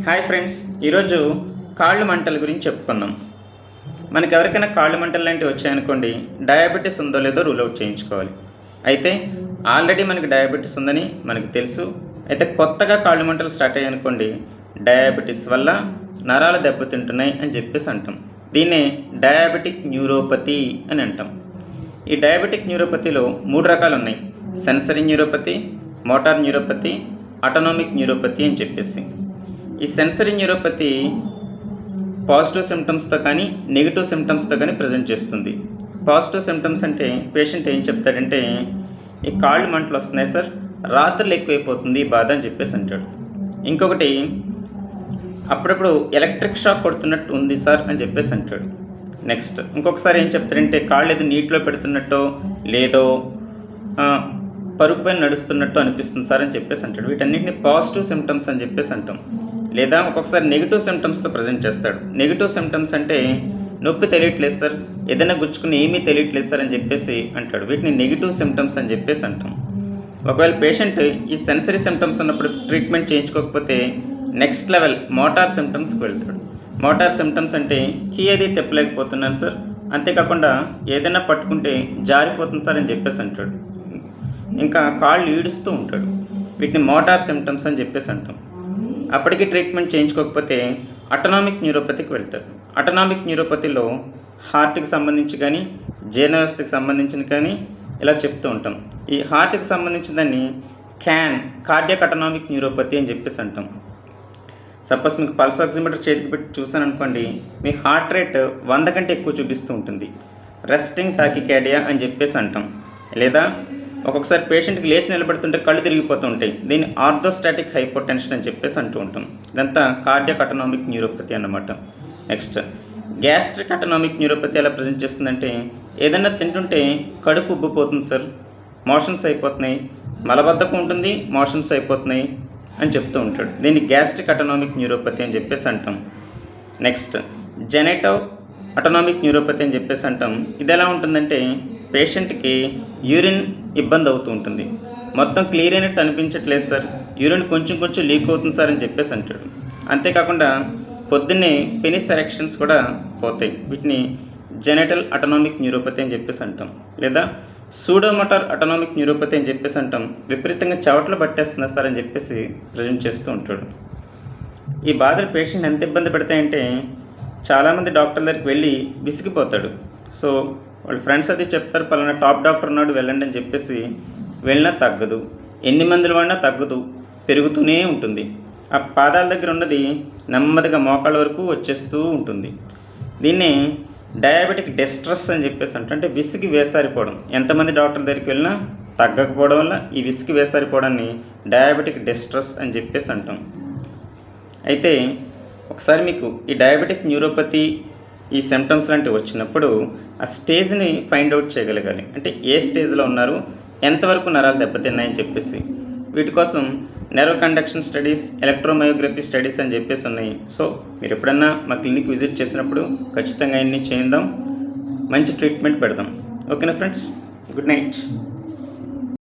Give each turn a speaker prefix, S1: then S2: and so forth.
S1: Hi friends, ఈరోజు కాళ్ళు మంటల గురించి చెప్పుకుందాం. మనకు ఎవరికైనా కాళ్ళు మంటలు లాంటివి వచ్చాయనుకోండి, డయాబెటీస్ ఉందో లేదో రూల్ అవుట్ చేయించుకోవాలి. అయితే ఆల్రెడీ మనకి డయాబెటీస్ ఉందని మనకు తెలుసు. అయితే కొత్తగా కాళ్ళు మంటలు స్టార్ట్ అయ్యాయనుకోండి, డయాబెటీస్ వల్ల నరాలు దెబ్బతింటున్నాయి అని చెప్పేసి అంటాం. దీన్నే డయాబెటిక్ న్యూరోపతి అని అంటాం. ఈ డయాబెటిక్ న్యూరోపతిలో 3 రకాలు ఉన్నాయి: sensory neuropathy, motor neuropathy, autonomic neuropathy అని చెప్పేసి. ఈ సెన్సరీ న్యూరోపతి పాజిటివ్ సిమ్టమ్స్తో కానీ నెగిటివ్ సిమ్టమ్స్తో కానీ ప్రజెంట్ చేస్తుంది. పాజిటివ్ సిమ్టమ్స్ అంటే పేషెంట్ ఏం చెప్తాడంటే, ఈ కాళ్ళు మంటలు వస్తున్నాయి సార్, రాత్రులు ఎక్కువైపోతుంది ఈ బాధ అని చెప్పేసి అంటాడు. ఇంకొకటి, అప్పుడప్పుడు ఎలక్ట్రిక్ షాక్ కొడుతున్నట్టు ఉంది సార్ అని చెప్పేసి అంటాడు. నెక్స్ట్ ఇంకొకసారి ఏం చెప్తాడంటే, కాళ్ళు ఏదో నీటిలో పెడుతున్నట్టో లేదో పరుపు పైన నడుస్తున్నట్టు అనిపిస్తుంది సార్ అని చెప్పేసి అంటాడు. వీటన్నిటిని పాజిటివ్ సిమ్టమ్స్ అని చెప్పేసి అంటాం. లేదా ఒక్కొక్కసారి నెగిటివ్ సిమ్టమ్స్తో ప్రజెంట్ చేస్తాడు. నెగిటివ్ సిమ్టమ్స్ అంటే నొప్పి తెలియట్లేదు సార్, ఏదైనా గుచ్చుకుని ఏమీ తెలియట్లేదు సార్ అని చెప్పేసి అంటాడు. వీటిని నెగిటివ్ సిమ్టమ్స్ అని చెప్పేసి అంటాం. ఒకవేళ పేషెంట్ ఈ సెన్సరీ సిమ్టమ్స్ ఉన్నప్పుడు ట్రీట్మెంట్ చేయించుకోకపోతే నెక్స్ట్ లెవెల్ మోటార్ సిమ్టమ్స్కి వెళ్తాడు. మోటార్ సిమ్టమ్స్ అంటే కీ అది తెప్పలేకపోతున్నాను సార్, అంతేకాకుండా ఏదైనా పట్టుకుంటే జారిపోతుంది సార్ అని చెప్పేసి అంటాడు. ఇంకా కాళ్ళు ఈడుస్తూ ఉంటాడు. వీటిని మోటార్ సిమ్టమ్స్ అని చెప్పేసి అంటాం. అప్పటికి ట్రీట్మెంట్ చేయించుకోకపోతే ఆటోనామిక్ న్యూరోపతికి వెళ్తారు. ఆటోనామిక్ న్యూరోపతిలో హార్ట్కి సంబంధించి కానీ జీర్ణ వ్యవస్థకి సంబంధించిన కానీ ఇలా చెప్తూ ఉంటాం. ఈ హార్ట్కి సంబంధించిన దాన్ని కార్డియాక్ ఆటోనామిక్ న్యూరోపతి అని చెప్పేసి అంటాం. సపోజ్ మీకు పల్స్ ఆక్సిమీటర్ చేతికి పెట్టి చూసాను అనుకోండి, మీ హార్ట్ రేట్ 100 కంటే ఎక్కువ చూపిస్తూ ఉంటుంది. రెస్టింగ్ టాకికార్డియా అని చెప్పేసి అంటాం. లేదా ఒక్కొక్కసారి పేషెంట్కి లేచి నిలబడుతుంటే కళ్ళు తిరిగిపోతూ ఉంటాయి. దీన్ని ఆర్థోస్టాటిక్ హైపోటెన్షన్ అని చెప్పేసి అంటూ ఉంటాం. ఇదంతా కార్డియాక్ ఆటోనామిక్ న్యూరోపతి అన్నమాట. నెక్స్ట్ గ్యాస్ట్రిక్ ఆటోనామిక్ న్యూరోపతి ఎలా ప్రజెంట్ చేస్తుందంటే, ఏదైనా తింటుంటే కడుపు ఉబ్బిపోతుంది సార్, మోషన్స్ అయిపోతున్నాయి, మలబద్ధకం ఉంటుంది, మోషన్స్ అయిపోతున్నాయి అని చెప్తూ ఉంటాడు. దీన్ని గ్యాస్ట్రిక్ ఆటోనామిక్ న్యూరోపతి అని చెప్పేసి అంటాం. నెక్స్ట్ జెనెటో ఆటోనామిక్ న్యూరోపతి అని చెప్పేసి అంటాం. ఇది ఎలా ఉంటుందంటే, పేషెంట్కి యూరిన్ ఇబ్బంది అవుతూ ఉంటుంది, మొత్తం క్లియర్ అయినట్టు అనిపించట్లేదు సార్, యూరిన్ కొంచెం కొంచెం లీక్ అవుతుంది సార్ అని చెప్పేసి అంటాడు. అంతేకాకుండా పొద్దున్నే పెనిస్ ఎరెక్షన్స్ కూడా పోతాయి. వీటిని జెనెటల్ ఆటోనామిక్ న్యూరోపతి అని చెప్పేసి అంటాం. లేదా సూడోమోటార్ ఆటోనామిక్ న్యూరోపతి అని చెప్పేసి అంటాం. విపరీతంగా చెవట్లు పట్టేస్తున్నా సార్ అని చెప్పేసి ప్రజెంట్ చేస్తూ ఉంటాడు. ఈ బాధలు పేషెంట్ ఎంత ఇబ్బంది పెడతాయంటే, చాలామంది డాక్టర్ దగ్గరికి వెళ్ళి విసిగిపోతాడు. సో వాళ్ళ ఫ్రెండ్స్ అది చెప్తారు, పలానా టాప్ డాక్టర్ ఉన్నాడు వెళ్ళండి అని చెప్పేసి వెళ్ళినా తగ్గదు, ఎన్ని మందులు వాడినా తగ్గదు, పెరుగుతూనే ఉంటుంది. ఆ పాదాల దగ్గర ఉన్నది నెమ్మదిగా మోకాళ్ళ వరకు వచ్చేస్తూ ఉంటుంది. దీన్ని డయాబెటిక్ డిస్ట్రెస్ అని చెప్పేసి అంటే విసిగి వేసారిపోవడం. ఎంతమంది డాక్టర్ దగ్గరికి వెళ్ళినా తగ్గకపోవడం వల్ల ఈ విసిగి వేసారిపోవడాన్ని డయాబెటిక్ డిస్ట్రెస్ అని చెప్పేసి అంటాం. అయితే ఒకసారి మీకు ఈ డయాబెటిక్ న్యూరోపతి ఈ సిమ్టమ్స్ లాంటివి వచ్చినప్పుడు ఆ స్టేజ్ని ఫైండ్ అవుట్ చేయగలగాలి. అంటే ఏ స్టేజ్లో ఉన్నారు, ఎంతవరకు నరాలు దెబ్బతిన్నాయని చెప్పేసి. వీటి కోసం నెర్వ్ కండక్షన్ స్టడీస్, ఎలక్ట్రోమయోగ్రఫీ స్టడీస్ అని చెప్పేసి ఉన్నాయి. సో మీరు ఎప్పుడన్నా మా క్లినిక్ విజిట్ చేసినప్పుడు ఖచ్చితంగా ఇన్ని చేద్దాం, మంచి ట్రీట్మెంట్ పెడదాం. ఓకేనా ఫ్రెండ్స్, గుడ్ నైట్.